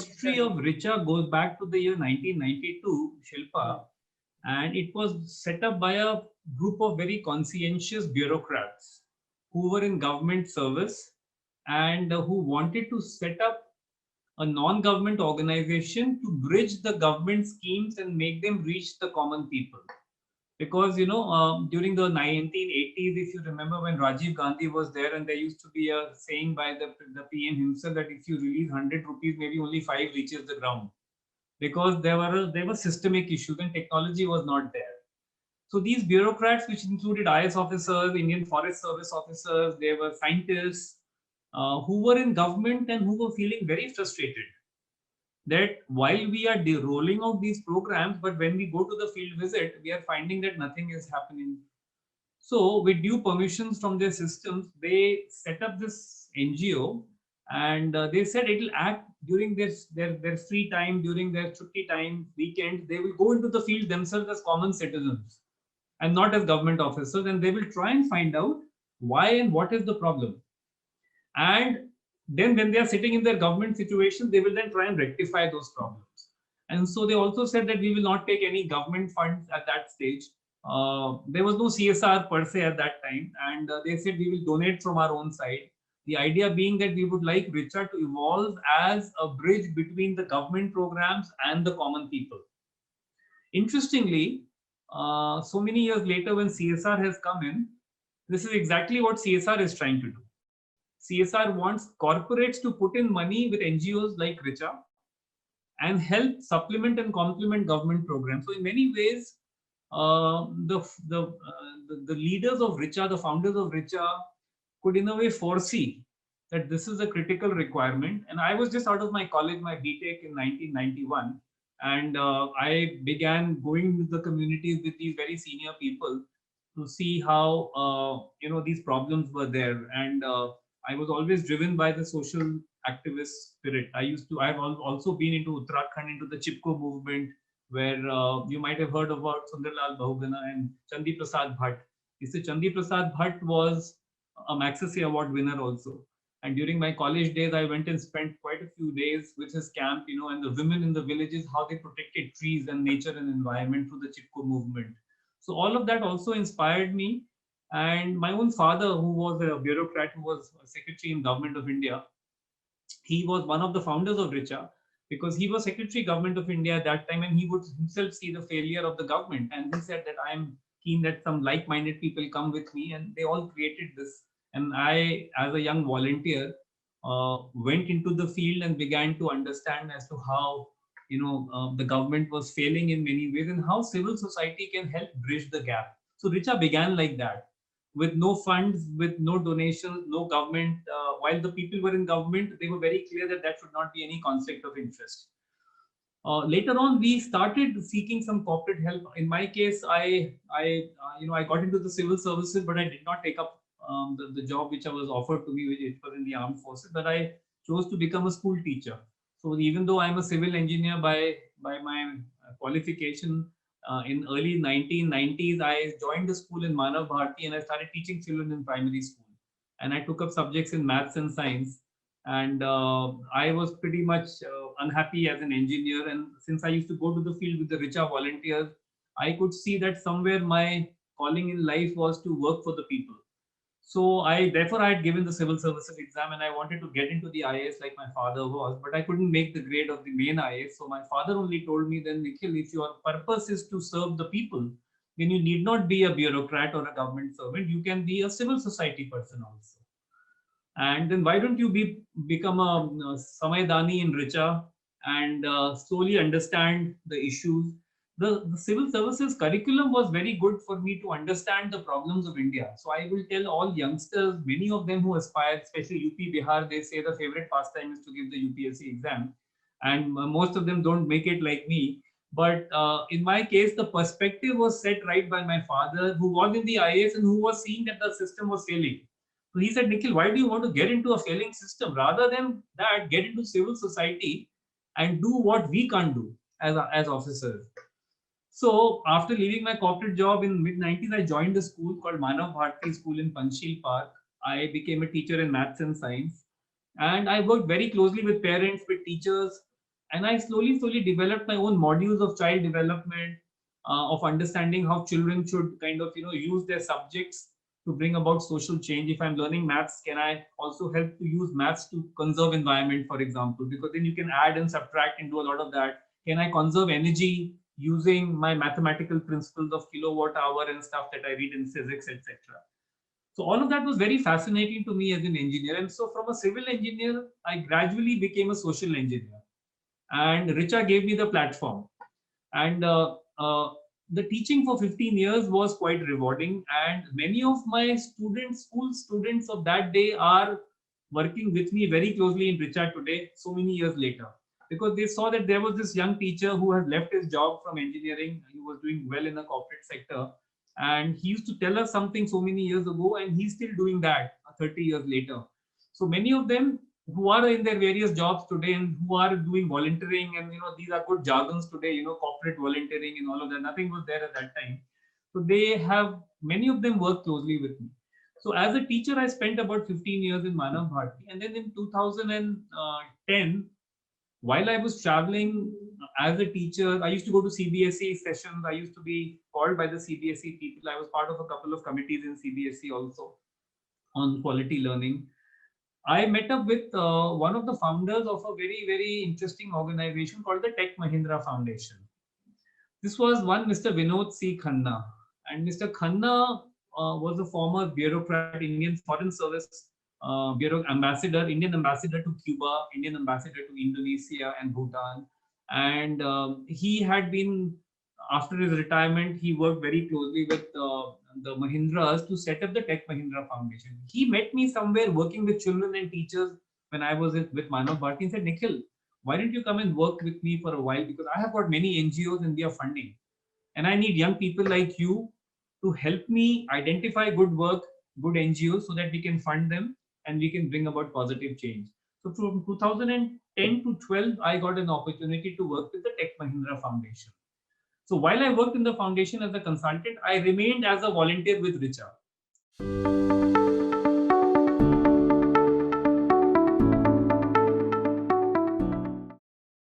history of Richa goes back to the year 1992, Shilpa, and it was set up by a group of very conscientious bureaucrats who were in government service and who wanted to set up a non-government organization to bridge the government schemes and make them reach the common people. Because during the 1980s, if you remember, when Rajiv Gandhi was there, and there used to be a saying by the PM himself that if you release 100 rupees, maybe only 5 reaches the ground, because there were systemic issues and technology was not there. So these bureaucrats, which included IS officers, Indian Forest Service officers, they were scientists who were in government and who were feeling very frustrated that while we are rolling out these programs, but when we go to the field visit, we are finding that nothing is happening. So, with due permissions from their systems, they set up this NGO, and they said it will act during their free time, during their chutti time, weekends. They will go into the field themselves as common citizens and not as government officers, and they will try and find out why and what is the problem. And then when they are sitting in their government situation, they will then try and rectify those problems. And so they also said that we will not take any government funds at that stage. There was no CSR per se at that time, and they said we will donate from our own side. The idea being that we would like Richa to evolve as a bridge between the government programs and the common people. Interestingly, so many years later, when CSR has come in, this is exactly what CSR is trying to do. CSR wants corporates to put in money with NGOs like Richa and help supplement and complement government programs. So in many ways, the leaders of Richa, the founders of Richa, could in a way foresee that this is a critical requirement. And I was just out of my college, my BTech in 1991, and I began going to the communities with these very senior people to see how these problems were there. And I was always driven by the social activist spirit. I've also been into Uttarakhand, into the Chipko movement, where you might have heard about Sundarlal Bahuguna and Chandi Prasad Bhatt. You see, Chandi Prasad Bhatt was a Magsaysay Award winner also. And during my college days, I went and spent quite a few days with his camp, and the women in the villages, how they protected trees and nature and environment through the Chipko movement. So all of that also inspired me. And my own father, who was a bureaucrat, who was a secretary in Government of India, he was one of the founders of Richa, because he was Secretary Government of India at that time, and he would himself see the failure of the government. And he said that I am keen that some like-minded people come with me, and they all created this. And I, as a young volunteer, went into the field and began to understand as to how the government was failing in many ways and how civil society can help bridge the gap. So Richa began like that, with no funds, with no donations, no government. While the people were in government, they were very clear that should not be any conflict of interest. Later on, we started seeking some corporate help. In my case, I got into the civil services, but I did not take up the job which I was offered to me, which it was in the armed forces. But I chose to become a school teacher. So even though I'm a civil engineer by my qualification, in early 1990s, I joined the school in Manav Bharti, and I started teaching children in primary school. And I took up subjects in maths and science. And I was pretty much unhappy as an engineer. And since I used to go to the field with the Richa volunteers, I could see that somewhere my calling in life was to work for the people. So therefore I had given the civil services exam, and I wanted to get into the IAS like my father was, but I couldn't make the grade of the main IAS. So my father only told me, then Nikhil, if your purpose is to serve the people, then you need not be a bureaucrat or a government servant. You can be a civil society person also. And then why don't you become a Samaydani in Richa and slowly understand the issues. The civil services curriculum was very good for me to understand the problems of India. So I will tell all youngsters, many of them who aspire, especially UP, Bihar, they say the favorite pastime is to give the UPSC exam. And most of them don't make it like me. But in my case, the perspective was set right by my father, who was in the IAS and who was seeing that the system was failing. So he said, Nikhil, why do you want to get into a failing system? Rather than that, get into civil society and do what we can't do as officers. So after leaving my corporate job in mid-90s, I joined a school called Manav Bharti School in Panchsheel Park. I became a teacher in maths and science. And I worked very closely with parents, with teachers. And I slowly developed my own modules of child development, of understanding how children should kind of, use their subjects to bring about social change. If I'm learning maths, can I also help to use maths to conserve environment, for example, because then you can add and subtract and do a lot of that. Can I conserve energy using my mathematical principles of kilowatt hour and stuff that I read in physics, etc. So all of that was very fascinating to me as an engineer. And so from a civil engineer, I gradually became a social engineer. And Richa gave me the platform. And the teaching for 15 years was quite rewarding. And many of my students, school students of that day, are working with me very closely in Richa today, so many years later, because they saw that there was this young teacher who had left his job from engineering. He was doing well in the corporate sector. And he used to tell us something so many years ago, and he's still doing that 30 years later. So many of them who are in their various jobs today and who are doing volunteering, and these are good jargons today, corporate volunteering and all of that, nothing was there at that time. So they have, many of them work closely with me. So as a teacher, I spent about 15 years in Manav Bharati, and then in 2010, while I was traveling as a teacher, I used to go to CBSE sessions. I used to be called by the CBSE people. I was part of a couple of committees in CBSE also on quality learning. I met up with one of the founders of a very interesting organization called the Tech Mahindra Foundation. This was one Mr. Vinod C. Khanna. And Mr. Khanna was a former bureaucrat, Indian Foreign Service Bureau ambassador, Indian ambassador to Cuba, Indian ambassador to Indonesia and Bhutan. And he had been, after his retirement, he worked very closely with the Mahindras to set up the Tech Mahindra Foundation. He met me somewhere working with children and teachers when I was with Manav Bharti and said, Nikhil, why don't you come and work with me for a while? Because I have got many NGOs and we are funding. And I need young people like you to help me identify good work, good NGOs, so that we can fund them and we can bring about positive change. So from 2010 to 12, I got an opportunity to work with the Tech Mahindra Foundation. So while I worked in the foundation as a consultant, I remained as a volunteer with Richa.